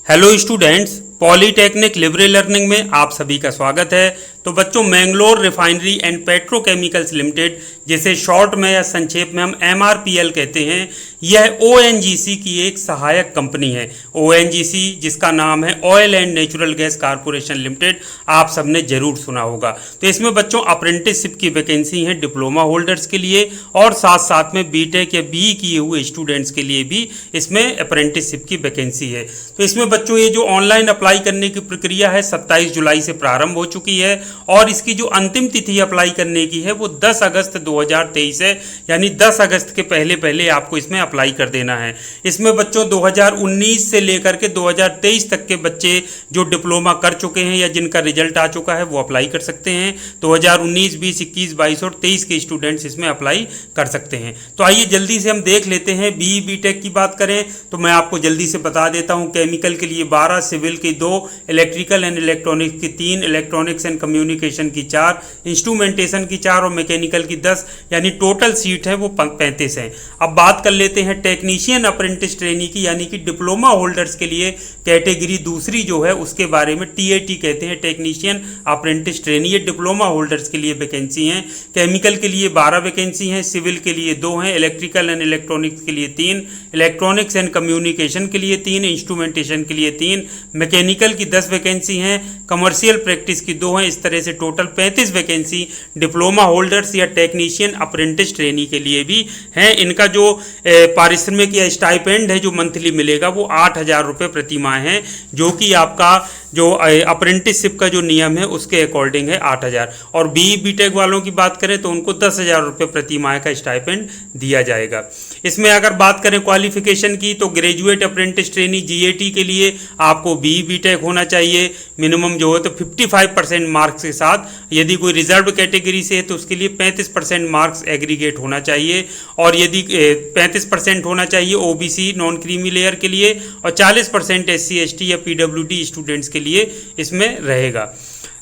Hello students, polytechnic Libre learning में आप सभी का स्वागत है। तो बच्चों, Mangalore refinery and petrochemicals limited, जिसे शॉर्ट में या संक्षेप में हम MRPL कहते हैं, यह ONGC की एक सहायक कंपनी है। ONGC जिसका नाम है oil and natural gas corporation limited, आप सबने जरूर सुना होगा। तो इसमें बच्चों अप्रेंटिसशिप की वैकेंसी है डिप्लोमा होल्डर्स के लिए, और साथ साथ में बीटेक या BE किए हुए स्टूडेंट्स के लिए भी इसमें अप्रेंटिसशिप की वैकेंसी है। तो इसमें बच्चों ये जो ऑनलाइन अप्लाई करने की प्रक्रिया है 27 जुलाई से प्रारंभ हो चुकी है, और इसकी जो अंतिम तिथि अप्लाई करने की है वो 10 अगस्त 2023 है। यानी 10 अगस्त के पहले पहले आपको इसमें अप्लाई कर देना है। इसमें बच्चों 2019 से लेकर के 2023 तक के बच्चे जो डिप्लोमा कर चुके हैं या जिनका रिजल्ट आ चुका है वो अप्लाई कर सकते हैं। 2019, 20, 21, 22 और 23 के स्टूडेंट्स इसमें अप्लाई कर सकते हैं। तो आइए जल्दी से हम देख लेते हैं। BE BTech की बात करें तो मैं आपको जल्दी से बता देता हूं। केमिकल के लिए 12, सिविल की 2, इलेक्ट्रिकल एंड इलेक्ट्रॉनिक्स की 3, इलेक्ट्रॉनिक्स एंड कम्युनिकेशन की 4, इंस्ट्रूमेंटेशन की 4 और मैकेनिकल की 10, यानी टोटल सीट है वो 35 हैं। अब बात कर लेते हैं टेक्नीशियन अप्रेंटिस ट्रेनी की, यानी कि डिप्लोमा होल्डर्स के लिए कैटेगरी दूसरी जो है उसके बारे में TAT कहते हैं, टेक्नीशियन अप्रेंटिस ट्रेनी। ये डिप्लोमा होल्डर्स के लिए वैकेंसी हैं। केमिकल के लिए 12 वैकेंसी हैं, सिविल के लिए 2 हैं, इलेक्ट्रिकल एंड इलेक्ट्रॉनिक्स के लिए 3, इलेक्ट्रॉनिक्स एंड कम्युनिकेशन के लिए 3, इंस्ट्रूमेंटेशन के लिए 3, मैकेनिकल की 10 वैकेंसी हैं, कमर्शियल प्रैक्टिस की 2 हैं। इस तरह से टोटल 35 वैकेंसी डिप्लोमा होल्डर्स या टेक्नीशियन अप्रेंटिस ट्रेनी के लिए भी हैं। इनका जो पारिश्रमिक या स्टाइपेंड है जो मंथली मिलेगा वो 8,000 रुपये प्रति माह है, जो कि आपका जो अप्रेंटिसशिप का जो नियम है उसके अकॉर्डिंग है 8,000। और BE BTech वालों की बात करें तो उनको 10,000 रुपये प्रति माह का स्टाइपेंड दिया जाएगा। इसमें अगर बात करें क्वालिफिकेशन की तो ग्रेजुएट अप्रेंटिस ट्रेनी GAT के लिए आपको BE BTech होना चाहिए। मिनिमम जो है तो 55% मार्क्स के साथ, यदि कोई रिजर्व कैटेगरी से है तो उसके लिए 35% मार्क्स एग्रीगेट होना चाहिए, और यदि 35% होना चाहिए OBC नॉन क्रीमी लेयर के लिए, और 40% SC ST या PWD स्टूडेंट्स के लिए इसमें रहेगा।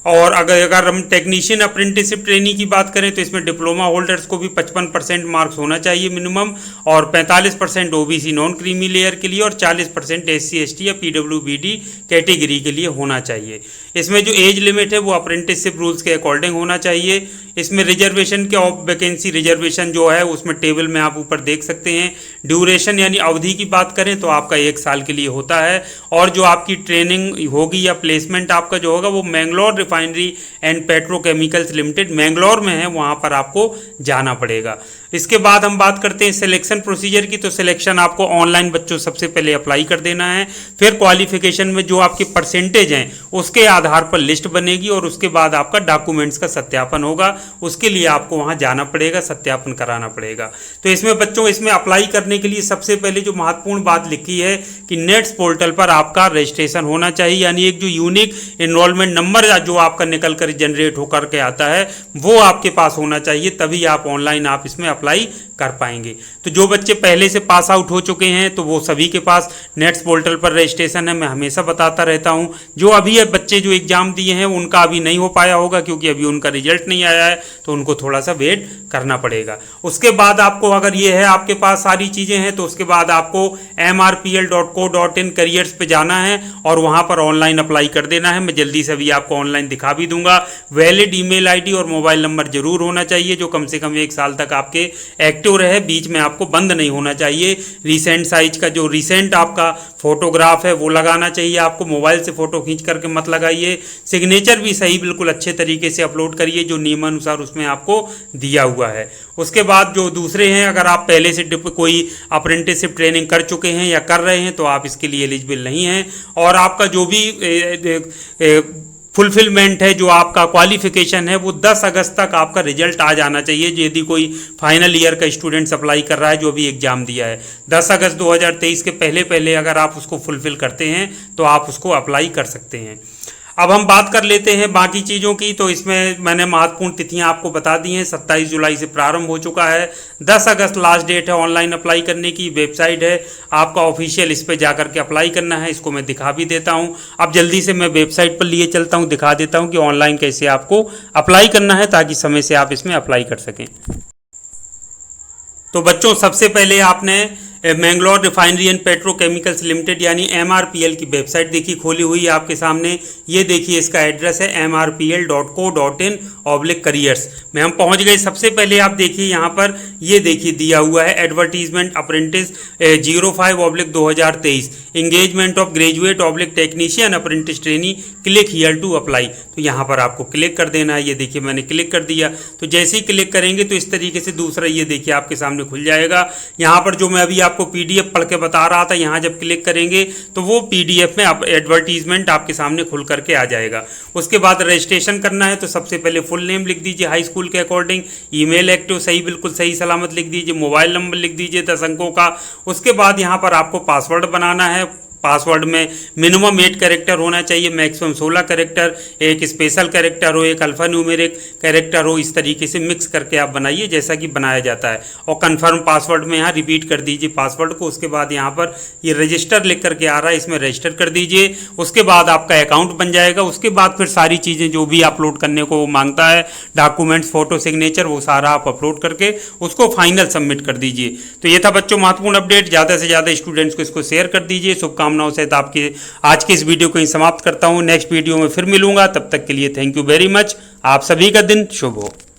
और अगर हम टेक्नीशियन अप्रेंटिसशिप ट्रेनी की बात करें तो इसमें डिप्लोमा होल्डर्स को भी 55% मार्क्स होना चाहिए मिनिमम, और 45% OBC नॉन क्रीमी लेयर के लिए, और 40% SC ST या PWBD कैटेगरी के लिए होना चाहिए। इसमें जो एज लिमिट है वो अप्रेंटिसशिप रूल्स के अकॉर्डिंग होना चाहिए। इसमें रिजर्वेशन के वैकेंसी रिजर्वेशन जो है उसमें टेबल में आप ऊपर देख सकते हैं। ड्यूरेशन यानी अवधि की बात करें तो आपका 1 साल के लिए होता है, और जो आपकी ट्रेनिंग होगी या प्लेसमेंट आपका जो होगा वो Mangalore refinery and petrochemicals limited Mangalore में है, वहाँ पर आपको जाना पड़ेगा। इसके बाद हम बात करते हैं सिलेक्शन प्रोसीजर की। तो सिलेक्शन आपको ऑनलाइन बच्चों सबसे पहले अप्लाई कर देना है, फिर क्वालिफिकेशन में जो आपकी परसेंटेज हैं उसके आधार पर लिस्ट बनेगी, और उसके बाद आपका डॉक्यूमेंट्स का सत्यापन होगा। उसके लिए आपको वहाँ जाना पड़ेगा, सत्यापन कराना पड़ेगा। तो इसमें बच्चों इसमें अप्लाई करने के लिए सबसे पहले जो महत्वपूर्ण बात लिखी है कि नेट्स पोर्टल पर आपका रजिस्ट्रेशन होना चाहिए, यानी एक जो यूनिक एनरोलमेंट नंबर जो आपका निकल कर जनरेट होकर के आता है वो आपके पास होना चाहिए, तभी आप ऑनलाइन आप इसमें अप्लाई कर पाएंगे। तो जो बच्चे पहले से पास आउट हो चुके हैं तो वो सभी के पास नेट्स पोर्टल पर रजिस्ट्रेशन है। मैं हमेशा बताता रहता हूं, जो अभी बच्चे जो एग्जाम दिए हैं उनका अभी नहीं हो पाया होगा क्योंकि अभी उनका रिजल्ट नहीं आया है, तो उनको थोड़ा सा वेट करना पड़ेगा। उसके बाद आपको अगर ये है आपके पास सारी चीज़ें हैं तो उसके बाद आपको mrpl.co.in करियर्स पे जाना है और वहाँ पर ऑनलाइन अप्लाई कर देना है। मैं जल्दी से अभी आपको ऑनलाइन दिखा भी दूंगा। वैलिड ईमेल आईडी और मोबाइल नंबर जरूर होना चाहिए जो कम से कम 1 साल तक आपके एक्टिव रहे, बीच में आपको बंद नहीं होना चाहिए। रिसेंट साइज का जो रिसेंट आपका फोटोग्राफ है वो लगाना चाहिए आपको, मोबाइल से फोटो खींच करके मत लगाइए। सिग्नेचर भी सही बिल्कुल अच्छे तरीके से अपलोड करिए जो नियमानुसार उसमें आपको दिया हुआ है। उसके बाद जो दूसरे हैं, अगर आप पहले से कोई अप्रेंटिसशिप ट्रेनिंग कर चुके हैं या कर रहे हैं तो आप इसके लिए एलिजिबल नहीं हैं, और आपका जो भी फुलफिलमेंट है, जो आपका क्वालिफिकेशन है वो 10 अगस्त तक आपका रिजल्ट आ जाना चाहिए। यदि कोई फाइनल ईयर का स्टूडेंट अप्लाई कर रहा है जो अभी एग्जाम दिया है 10 अगस्त 2023 के पहले पहले अगर आप उसको फुलफिल करते हैं तो आप उसको अप्लाई कर सकते हैं। अब हम बात कर लेते हैं बाकी चीज़ों की। तो इसमें मैंने महत्वपूर्ण तिथियां आपको बता दी हैं। 27 जुलाई से प्रारंभ हो चुका है, 10 अगस्त लास्ट डेट है ऑनलाइन अप्लाई करने की। वेबसाइट है आपका ऑफिशियल, इस पर जाकर के अप्लाई करना है। इसको मैं दिखा भी देता हूं। अब जल्दी से मैं वेबसाइट पर लिए चलता हूं, दिखा देता हूं कि ऑनलाइन कैसे आपको अप्लाई करना है ताकि समय से आप इसमें अप्लाई कर सकें। तो बच्चों सबसे पहले आपने Mangalore refinery and petrochemicals limited यानी MRPL की वेबसाइट देखिए खोली हुई है आपके सामने। ये देखिए इसका एड्रेस है mrpl.co.in/careers में हम पहुंच गए। सबसे पहले आप देखिए यहाँ पर ये देखिए दिया हुआ है advertisement apprentice 05/2023 engagement of graduate technician apprentice trainee, click here to apply. तो यहाँ पर आपको क्लिक कर देना है। ये देखिए मैंने क्लिक कर दिया। तो जैसे ही क्लिक करेंगे तो इस तरीके से दूसरा ये देखिए आपके सामने खुल जाएगा। यहाँ पर जो मैं अभी आपको PDF पढ़ के बता रहा था, यहाँ जब क्लिक करेंगे तो वो PDF में एडवर्टीजमेंट आपके सामने खुल करके आ जाएगा। उसके बाद रजिस्ट्रेशन करना है तो सबसे पहले फुल नेम लिख दीजिए हाई स्कूल के अकॉर्डिंग, ईमेल एक्टिव सही बिल्कुल सही सलामत लिख दीजिए, मोबाइल नंबर लिख दीजिए 10 अंकों का। उसके बाद यहाँ पर आपको पासवर्ड बनाना है। पासवर्ड में मिनिमम 8 कैरेक्टर होना चाहिए, मैक्सिमम 16 कैरेक्टर, एक स्पेशल कैरेक्टर हो, एक अल्फा न्यूमेरिक कैरेक्टर हो। इस तरीके से मिक्स करके आप बनाइए जैसा कि बनाया जाता है। और कंफर्म पासवर्ड में यहाँ रिपीट कर दीजिए पासवर्ड को। उसके बाद यहाँ पर ये रजिस्टर लिख करके आ रहा है, इसमें रजिस्टर कर दीजिए। उसके बाद आपका अकाउंट बन जाएगा। उसके बाद फिर सारी चीज़ें जो भी अपलोड करने को मांगता है, डॉक्यूमेंट्स, फोटो, सिग्नेचर, वो सारा आप अपलोड करके उसको फाइनल सबमिट कर दीजिए। तो ये था बच्चों महत्वपूर्ण अपडेट। ज़्यादा से ज़्यादा स्टूडेंट्स को इसको शेयर कर दीजिए। शुभकामनाओं से आपके आज के इस वीडियो को ही समाप्त करता हूं। नेक्स्ट वीडियो में फिर मिलूंगा, तब तक के लिए थैंक यू वेरी मच। आप सभी का दिन शुभ हो।